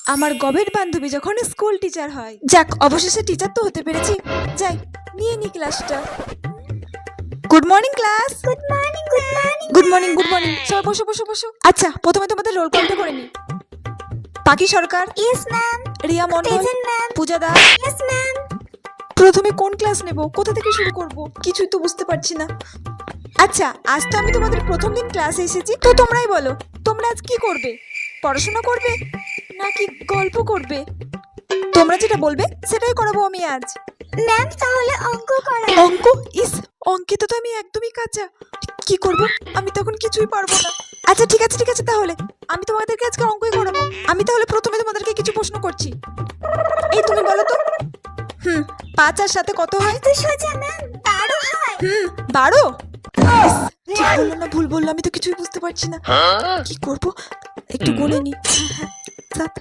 আমার গবের বান্ধবী যখন স্কুল টিচার হয়। যাক, অবশেষে টিচার তো হতে পেরেছি। যাই, নিয়ে নি ক্লাসটা। Good morning class. Good morning good morning good morning good morning. সবাই বসো বসো বসো। আচ্ছা, প্রথমে তোমাদের রোল কলটা করে নি। Pakhi Sarkar, yes ma'am. Riya Mondal, present ma'am. Puja Das. Yes ma'am. প্রথমে কোন ক্লাস নেব, কোথা থেকে শুরু করব, কিছুই তো বুঝতে পারছি না। আচ্ছা, আজ তো আমি তোমাদের প্রথম দিন ক্লাসে এসেছি, তো তোমরাই বলো, তোমরা আজ কি করবে? পড়াশোনা করবে নাকি গল্প করবে? তোমরা যেটা বলবে সেটাই করাবো আমি আজ। ম্যাম তাহলে অঙ্ক করা। অঙ্ক? ইস, অঙ্কে তো আমি একদমই কাঁচা। কি করব? আমি তখন কিছুই পারবো না। আচ্ছা ঠিক আছে ঠিক আছে, তাহলে আমি তোমাদেরকে আজকে অঙ্কই করাবো। আমি তাহলে প্রথমে তোমাদেরকে কিছু প্রশ্ন করছি। এই তুমি বলো তো, 5 আর 7 কত হয়? তো সোজা ম্যাম 12 হয়। 12? ইস, ঠিক বললাম না ভুল বললাম, আমি তো কিছুই বুঝতে পারছি না। কি করব, একটু বলে নি। 7